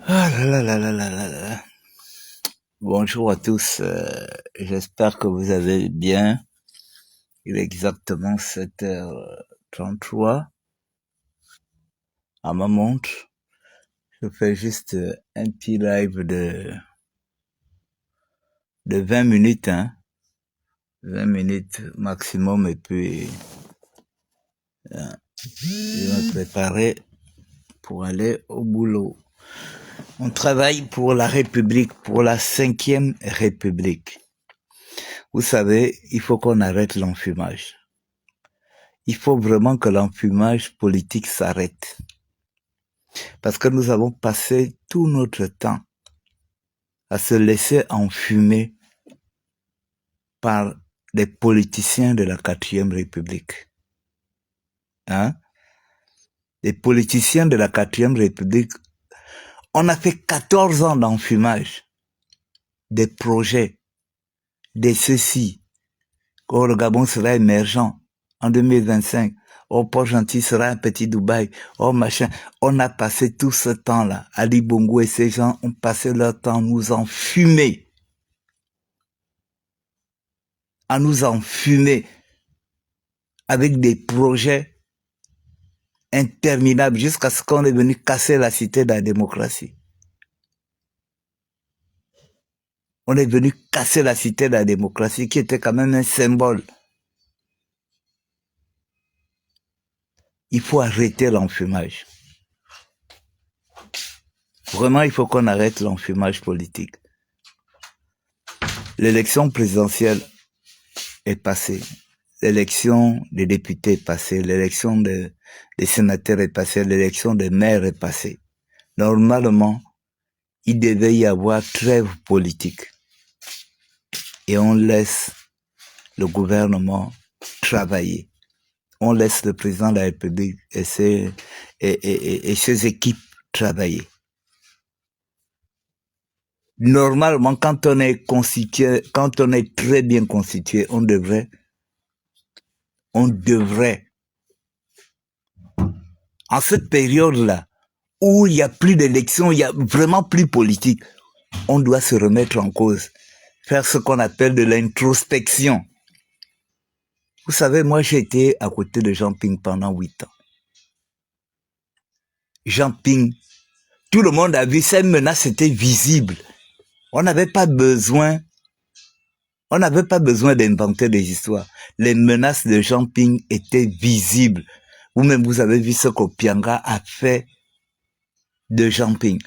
Ah là là là là là là là. Bonjour à tous, j'espère que vous allez bien. Il est exactement 7h33 à ma montre. Je fais juste un petit live de 20 minutes, hein. 20 minutes maximum et puis je vais me préparer pour aller au boulot. On travaille pour la République, pour la 5e République. Vous savez, il faut qu'on arrête l'enfumage. Il faut vraiment que l'enfumage politique s'arrête. Parce que nous avons passé tout notre temps à se laisser enfumer par des politiciens de la 4e République. Hein? Les politiciens de la 4e République, on a fait 14 ans d'enfumage, des projets, des ceci. Oh, le Gabon sera émergent en 2025. Oh, Port-Gentil sera un petit Dubaï. Oh, machin. On a passé tout ce temps-là. Ali Bongo et ces gens ont passé leur temps à nous enfumer. À nous enfumer avec des projets interminables jusqu'à ce qu'on est venu casser la cité de la démocratie. On est venu casser la cité de la démocratie qui était quand même un symbole. Il faut arrêter l'enfumage. Vraiment, il faut qu'on arrête l'enfumage politique. L'élection présidentielle est passée. L'élection des députés est passée. L'élection des sénateurs est passée. L'élection des maires est passée. Normalement, il devait y avoir trêve politique. Et on laisse le gouvernement travailler. On laisse le président de la République et ses équipes travailler. Normalement, quand on est constitué, quand on est très bien constitué, on devrait, en cette période-là, où il n'y a plus d'élections, il n'y a vraiment plus politique, on doit se remettre en cause, faire ce qu'on appelle de l'introspection. Vous savez, moi j'ai été à côté de Jean Ping pendant 8 ans. Jean Ping, tout le monde a vu, cette menace était visible. On n'avait pas besoin d'inventer des histoires. Les menaces de Jean Ping étaient visibles. Vous-même, vous avez vu ce qu'Opianga a fait de Jean Ping.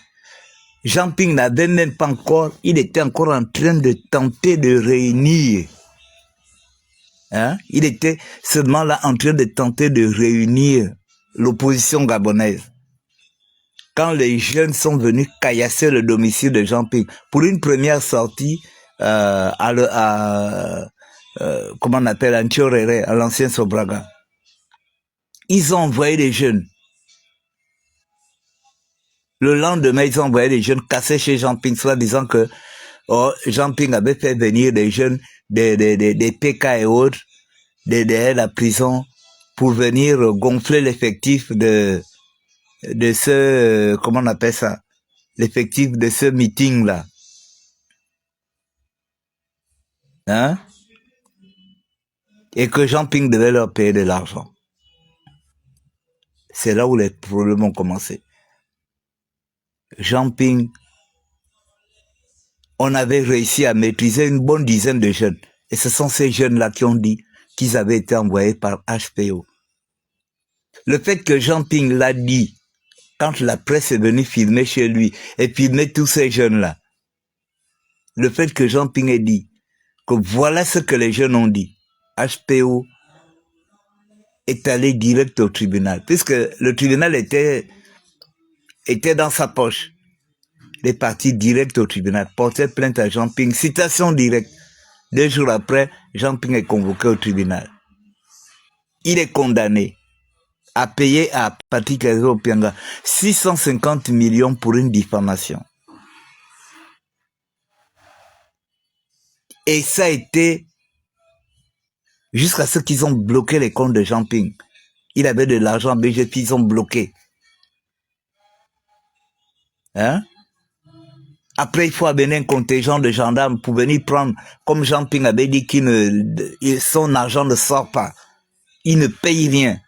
Jean Ping n'avait même pas encore, il était encore en train de tenter de réunir. Hein? Il était seulement là en train de tenter de réunir l'opposition gabonaise. Quand les jeunes sont venus caillasser le domicile de Jean Ping pour une première sortie comment on appelle, Antiorere, à l'ancien Sobraga. Ils ont envoyé des jeunes. Le lendemain, ils ont envoyé des jeunes casser chez Jean Ping, soit disant que Jean Ping avait fait venir des jeunes, des PK et autres, derrière la prison, pour venir gonfler l'effectif de ce, comment on appelle ça, l'effectif de ce meeting-là. Hein? Et que Jean Ping devait leur payer de l'argent. C'est là où les problèmes ont commencé. Jean Ping, on avait réussi à maîtriser une bonne dizaine de jeunes. Et ce sont ces jeunes-là qui ont dit qu'ils avaient été envoyés par HPO. Le fait que Jean Ping l'a dit, quand la presse est venue filmer chez lui et filmer tous ces jeunes-là, le fait que Jean Ping ait dit que voilà ce que les jeunes ont dit, HPO est allé direct au tribunal, puisque le tribunal était dans sa poche. Il est parti direct au tribunal, portait plainte à Jean Ping, citation directe. 2 jours après, Jean Ping est convoqué au tribunal. Il est condamné à payer à Patrick Opianga 650 millions pour une diffamation. Et ça a été jusqu'à ce qu'ils ont bloqué les comptes de Jean Ping. Il avait de l'argent, BGP, ils ont bloqué. Hein? Après, il faut amener un contingent de gendarmes pour venir prendre, comme Jean Ping avait dit, son argent ne sort pas. Il ne paye rien.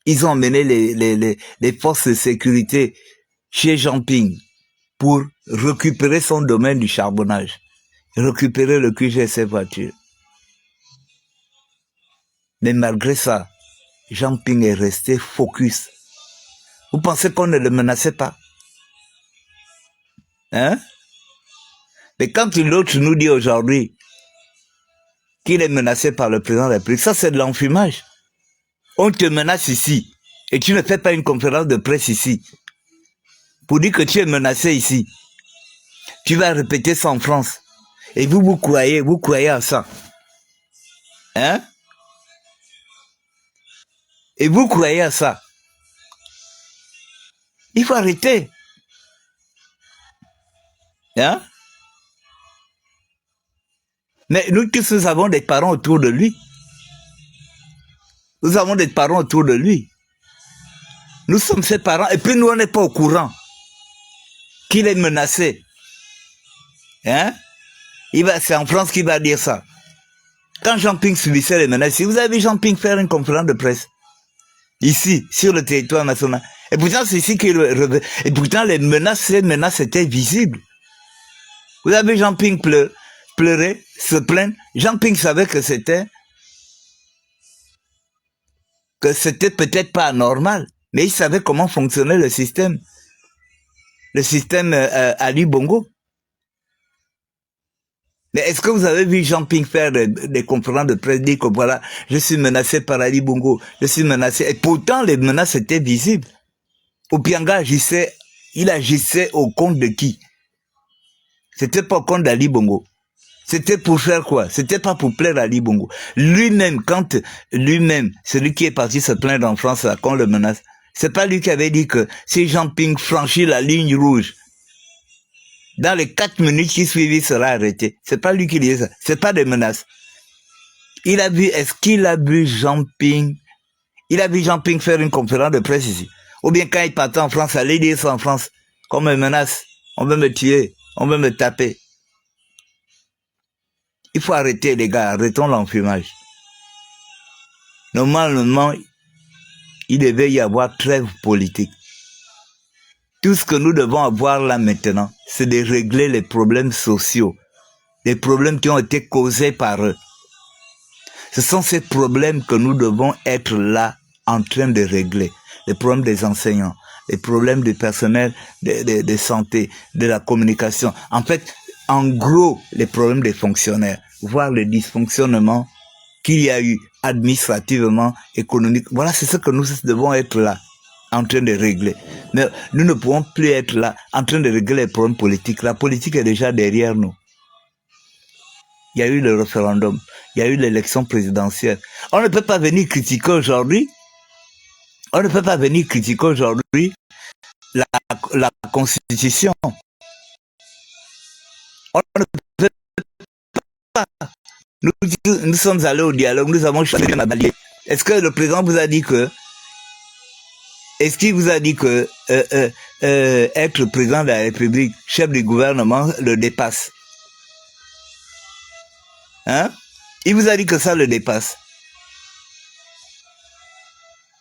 Ils ont amené les forces de sécurité chez Jean Ping pour récupérer son domaine du charbonnage, récupérer le QG de ses voitures. Mais malgré ça, Jean Ping est resté focus. Vous pensez qu'on ne le menaçait pas? Hein? Mais quand l'autre nous dit aujourd'hui qu'il est menacé par le président de la République, ça c'est de l'enfumage. On te menace ici et tu ne fais pas une conférence de presse ici pour dire que tu es menacé ici. Tu vas répéter ça en France. Et vous croyez à ça. Hein? Et vous croyez à ça. Il faut arrêter. Hein? Mais nous tous, nous avons des parents autour de lui. Nous avons des parents autour de lui. Nous sommes ses parents. Et puis nous, on n'est pas au courant qu'il est menacé. Hein? C'est en France qu'il va dire ça. Quand Jean Ping subissait les menaces, vous avez vu Jean Ping faire une conférence de presse ici, sur le territoire national. Et pourtant, c'est ici qu'il revient. Et pourtant, ces menaces étaient visibles. Vous avez vu Jean Ping pleurer, se plaindre. Jean Ping savait que c'était peut-être pas normal, mais il savait comment fonctionnait le système Ali Bongo. Mais est-ce que vous avez vu Jean Ping faire des conférences de presse, dire que voilà, je suis menacé par Ali Bongo, je suis menacé, et pourtant les menaces étaient visibles. Obianga il agissait au compte de qui? C'était pas au compte d'Ali Bongo. C'était pour faire quoi? C'était pas pour plaire à Ali Bongo. Lui-même, celui qui est parti se plaindre en France, là, qu'on le menace, c'est pas lui qui avait dit que si Jean Ping franchit la ligne rouge, dans les 4 minutes qui suivent, il sera arrêté. C'est pas lui qui disait ça. C'est pas des menaces. Est-ce qu'il a vu Jean Ping? Il a vu Jean Ping faire une conférence de presse ici. Ou bien quand il partait en France, aller dire ça en France, comme une menace. On veut me tuer. On veut me taper. Il faut arrêter, les gars. Arrêtons l'enfumage. Normalement, il devait y avoir trêve politique. Tout ce que nous devons avoir là maintenant, c'est de régler les problèmes sociaux. Les problèmes qui ont été causés par eux. Ce sont ces problèmes que nous devons être là en train de régler. Les problèmes des enseignants, les problèmes du personnel de santé, de la communication. En fait, en gros, les problèmes des fonctionnaires. Voir le dysfonctionnement qu'il y a eu administrativement, économique. Voilà, c'est ce que nous devons être là en train de régler. Mais nous ne pouvons plus être là en train de régler les problèmes politiques. La politique est déjà derrière nous. Il y a eu le référendum, il y a eu l'élection présidentielle. On ne peut pas venir critiquer aujourd'hui. On ne peut pas venir critiquer aujourd'hui la Constitution. On ne peut pas. Nous sommes allés au dialogue, nous avons choisi un allié. Est-ce que le président vous a dit que Est-ce qu'il vous a dit que être président de la République, chef du gouvernement, le dépasse? Hein? Il vous a dit que ça le dépasse.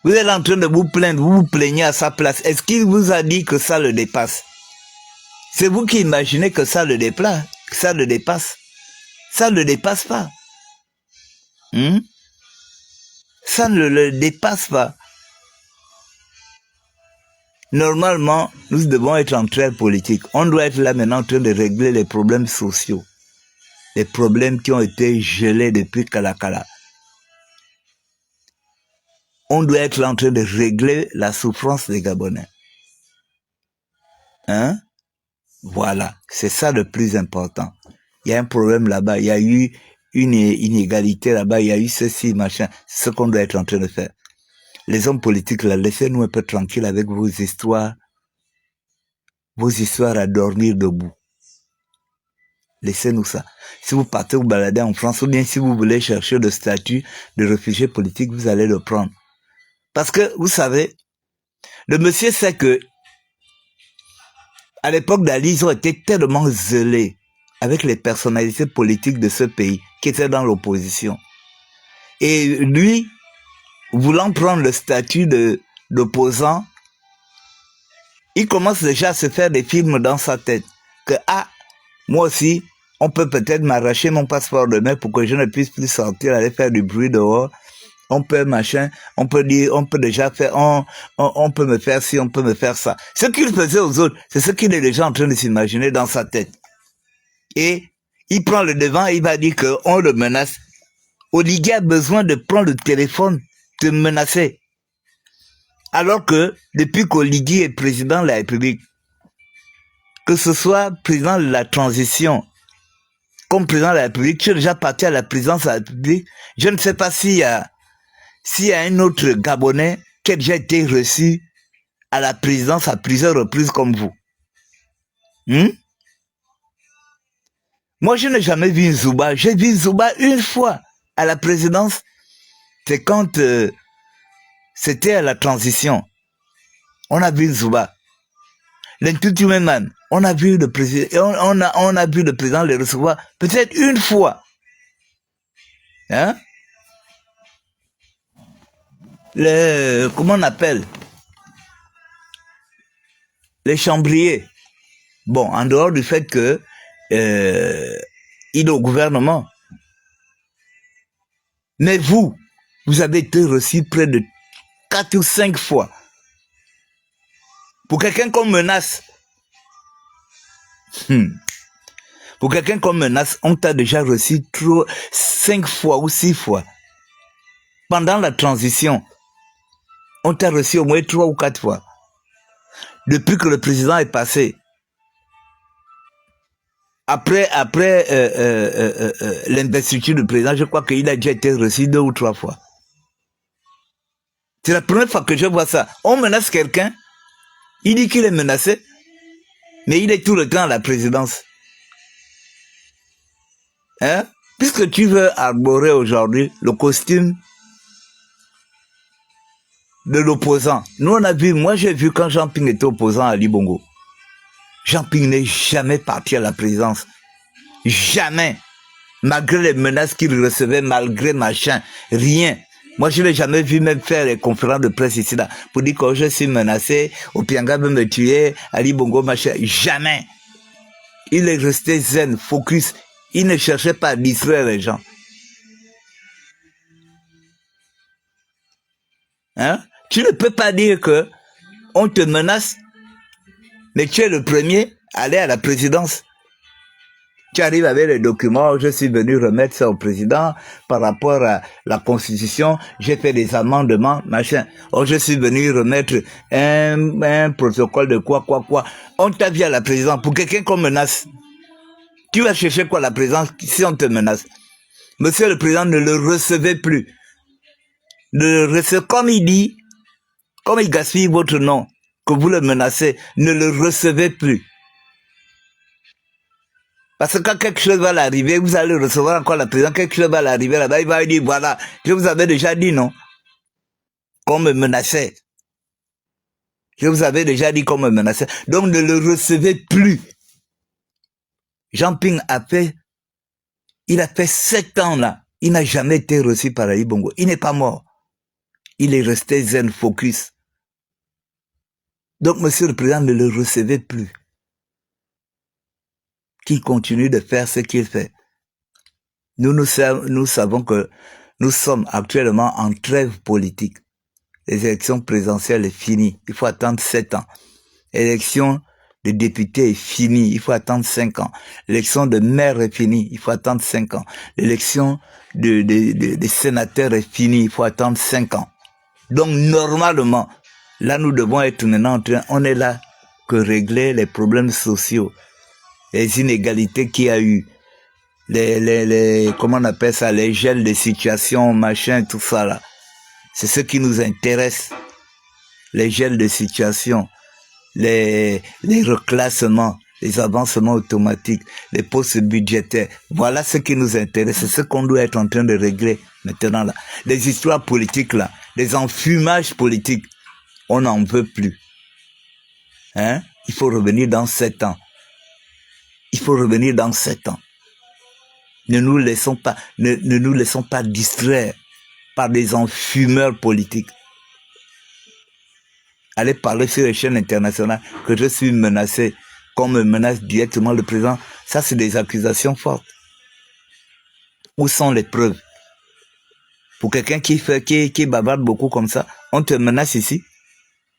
Vous êtes en train de vous plaindre, vous vous plaignez à sa place. Est-ce qu'il vous a dit que ça le dépasse? C'est vous qui imaginez que ça le déplace, que ça le dépasse. Ça ne le dépasse pas. Ça ne le dépasse pas. Normalement, nous devons être en trêve politique. On doit être là maintenant en train de régler les problèmes sociaux. Les problèmes qui ont été gelés depuis Kalakala. On doit être là en train de régler la souffrance des Gabonais. Hein? Voilà, c'est ça le plus important. Il y a un problème là-bas, il y a eu une inégalité là-bas, il y a eu ceci, machin. C'est ce qu'on doit être en train de faire. Les hommes politiques, là, laissez-nous un peu tranquilles avec vos histoires à dormir debout. Laissez-nous ça. Si vous partez vous balader en France, ou bien si vous voulez chercher le statut de réfugié politique, vous allez le prendre. Parce que, vous savez, le monsieur sait que À l'époque d'Ali, ils ont été tellement zélés avec les personnalités politiques de ce pays qui étaient dans l'opposition. Et lui, voulant prendre le statut d'opposant, il commence déjà à se faire des films dans sa tête. Que, moi aussi, on peut peut-être m'arracher mon passeport demain pour que je ne puisse plus sortir, aller faire du bruit dehors. On peut machin, on peut dire, on peut déjà faire, on peut me faire ci, on peut me faire ça. Ce qu'il faisait aux autres, c'est ce qu'il est déjà en train de s'imaginer dans sa tête. Et il prend le devant et il va dire qu'on le menace. Oligui a besoin de prendre le téléphone, de menacer. Alors que, depuis qu'Oligui est président de la République, que ce soit président de la transition, comme président de la République, tu es déjà parti à la présidence de la République, je ne sais pas s'il y a un autre Gabonais qui a déjà été reçu à la présidence à plusieurs reprises comme vous. Moi, je n'ai jamais vu Nzouba. J'ai vu Nzouba une fois à la présidence. C'est quand c'était à la transition. On a vu Nzouba. L'Intutumeman, on a vu le président, on a vu le président le recevoir peut-être une fois. Hein? Comment on appelle? Les chambriers. Bon, en dehors du fait que il est au gouvernement. Mais vous avez été reçu près de 4 ou 5 fois. Pour quelqu'un qu'on menace, pour quelqu'un qu'on menace, on t'a déjà reçu 5 fois ou 6 fois. Pendant la transition, on t'a reçu au moins 3 ou 4 fois. Depuis que le président est passé, après l'investiture du président, je crois qu'il a déjà été reçu 2 ou 3 fois. C'est la première fois que je vois ça. On menace quelqu'un, il dit qu'il est menacé, mais il est tout le temps à la présidence. Hein? Puisque tu veux arborer aujourd'hui le costume de l'opposant. Nous on a vu, moi j'ai vu quand Jean Ping était opposant à Ali Bongo. Jean Ping n'est jamais parti à la présidence. Jamais. Malgré les menaces qu'il recevait, malgré machin, rien. Moi, je ne l'ai jamais vu même faire les conférences de presse ici, là, pour dire que je suis menacé, Opianga veut me tuer, Ali Bongo, machin. Jamais. Il est resté zen, focus. Il ne cherchait pas à distraire les gens. Hein? Tu ne peux pas dire que on te menace, mais tu es le premier à aller à la présidence. Tu arrives avec les documents, je suis venu remettre ça au président par rapport à la constitution, j'ai fait des amendements, machin. Oh, je suis venu remettre un protocole de quoi. On t'a vu à la présidence pour quelqu'un qu'on menace. Tu vas chercher quoi la présidence si on te menace? Monsieur le président, ne le recevez plus. Ne le recevez, comme il dit, comme il gaspille votre nom, que vous le menacez, ne le recevez plus. Parce que quand quelque chose va l'arriver, vous allez recevoir encore la présidence, quelque chose va l'arriver là-bas, il va dire, voilà, je vous avais déjà dit non, qu'on me menaçait. Je vous avais déjà dit qu'on me menaçait. Donc ne le recevez plus. Jean Ping il a fait 7 ans là, il n'a jamais été reçu par Ali Bongo. Il n'est pas mort. Il est resté zen, focus. Donc monsieur le président, ne le recevez plus. Qu'il continue de faire ce qu'il fait. Nous savons que nous sommes actuellement en trêve politique. Les élections présidentielles est finies. Il faut attendre 7 ans. L'élection de députés est finie. Il faut attendre 5 ans. L'élection de maire est finie. Il faut attendre 5 ans. L'élection de sénateurs est finie. Il faut attendre 5 ans. Donc, normalement, là, nous devons être maintenant en train, on est là que régler les problèmes sociaux, les inégalités qu'il y a eu, comment on appelle ça, les gels de situation, machin, tout ça là. C'est ce qui nous intéresse. Les gels de situation, les reclassements, les avancements automatiques, les postes budgétaires. Voilà ce qui nous intéresse. C'est ce qu'on doit être en train de régler maintenant là. Les histoires politiques là, les enfumages politiques, on n'en veut plus. Hein? Il faut revenir dans 7 ans. Il faut revenir dans 7 ans. Ne nous laissons pas distraire par des enfumeurs politiques. Allez parler sur les chaînes internationales que je suis menacé, qu'on me menace directement le président. Ça, c'est des accusations fortes. Où sont les preuves? Pour quelqu'un qui bavarde beaucoup comme ça, on te menace ici.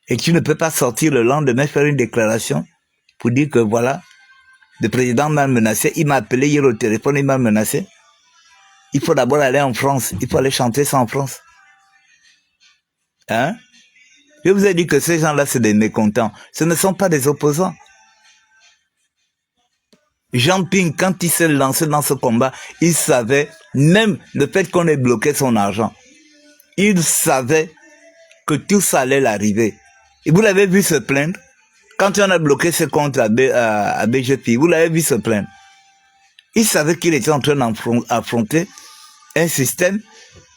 Et tu ne peux pas sortir le lendemain faire une déclaration pour dire que voilà, le président m'a menacé, il m'a appelé hier au téléphone, il m'a menacé. Il faut d'abord aller en France, il faut aller chanter ça en France. Hein? Je vous ai dit que ces gens-là, c'est des mécontents. Ce ne sont pas des opposants. Jean Ping, quand il s'est lancé dans ce combat, il savait, même le fait qu'on ait bloqué son argent, il savait que tout ça allait l'arriver. Et vous l'avez vu se plaindre. Quand on a bloqué ce compte à BGP, vous l'avez vu se plaindre. Il savait qu'il était en train d'affronter un système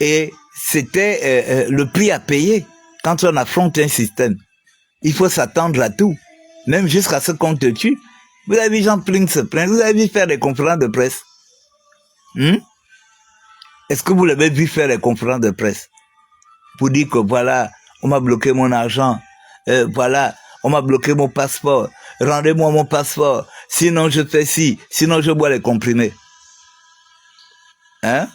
et c'était le prix à payer. Quand on affronte un système, il faut s'attendre à tout, même jusqu'à ce qu'on te tue. Vous avez vu Jean Ping se plaindre, vous avez vu faire des conférences de presse. Est-ce que vous l'avez vu faire des conférences de presse pour dire que voilà, on m'a bloqué mon argent, voilà, on m'a bloqué mon passeport, rendez-moi mon passeport, sinon je fais ci, sinon je bois les comprimés. Hein?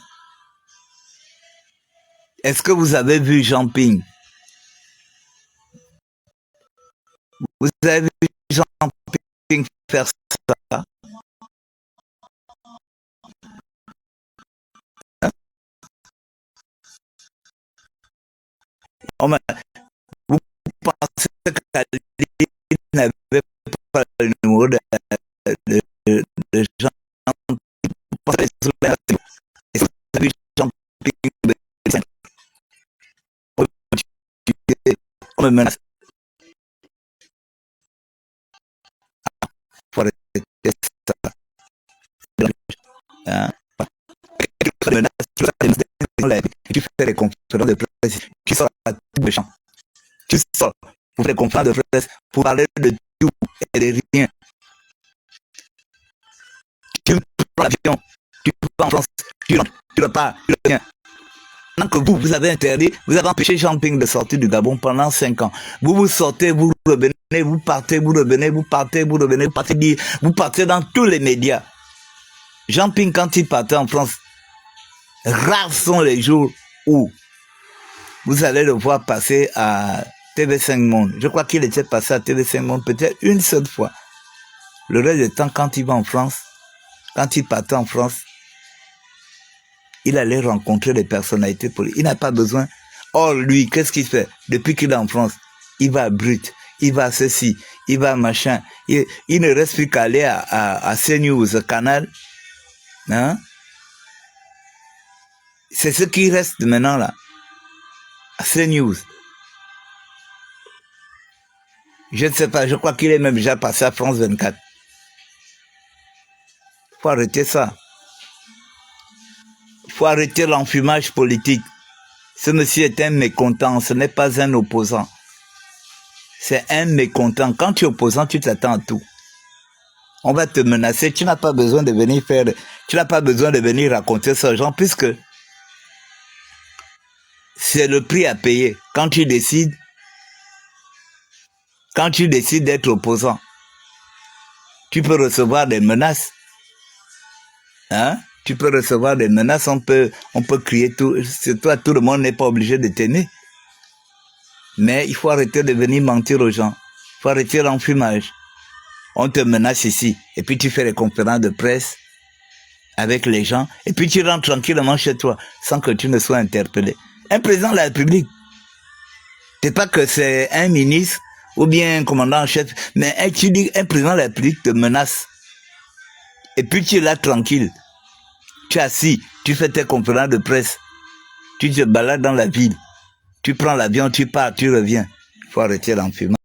Est-ce que vous avez vu Jean Ping? Vous avez vu Jean Ping faire ça? Hein? Vous pensez qu'Ali n'avait pas le numéro de Jean Ping? Vous pensez que est-ce que vous avez vu Jean Ping? On me menace. Faut arrêter ça. Hein? Tu fais des conférences de presse, tu sors à tout le champ. Tu sors pour faire des conférences de presse, pour parler de tout et de rien. Tu prends l'avion, tu vas en France, tu rentres, tu repars, tu reviens. Maintenant que vous avez interdit, vous avez empêché Jean Ping de sortir du Gabon pendant 5 ans. Vous sortez, vous revenez, vous partez, vous revenez, vous partez, vous revenez, vous partez dans tous les médias. Jean Ping, quand il partait en France, rares sont les jours où vous allez le voir passer à TV5 Monde. Je crois qu'il était passé à TV5 Monde peut-être une seule fois. Le reste du temps, quand il va en France, quand il partait en France, il allait rencontrer des personnalités politiques. Il n'a pas besoin. Or, lui, qu'est-ce qu'il fait? Depuis qu'il est en France, il va à Brut, il va à ceci, il va à machin. Il ne reste plus qu'à aller à CNews, Canal. Hein? C'est ce qui reste maintenant là. À CNews. Je ne sais pas, je crois qu'il est même déjà passé à France 24. Il faut arrêter ça. Il faut arrêter l'enfumage politique. Ce monsieur est un mécontent, ce n'est pas un opposant. C'est un mécontent. Quand tu es opposant, tu t'attends à tout. On va te menacer, tu n'as pas besoin de venir faire, tu n'as pas besoin de venir raconter ça aux gens, puisque c'est le prix à payer. Quand tu décides d'être opposant, tu peux recevoir des menaces. Hein? Tu peux recevoir des menaces, on peut crier tout. C'est toi, tout le monde n'est pas obligé de t'aimer. Mais il faut arrêter de venir mentir aux gens. Il faut arrêter l'enfumage. On te menace ici. Et puis tu fais les conférences de presse avec les gens. Et puis tu rentres tranquillement chez toi sans que tu ne sois interpellé. Un président de la République, c'est pas que c'est un ministre ou bien un commandant en chef, mais tu dis un président de la République te menace. Et puis tu es là tranquille. Tu es assis, tu fais tes conférences de presse. Tu te balades dans la ville. Tu prends l'avion, tu pars, tu reviens. Il faut arrêter l'enfumage.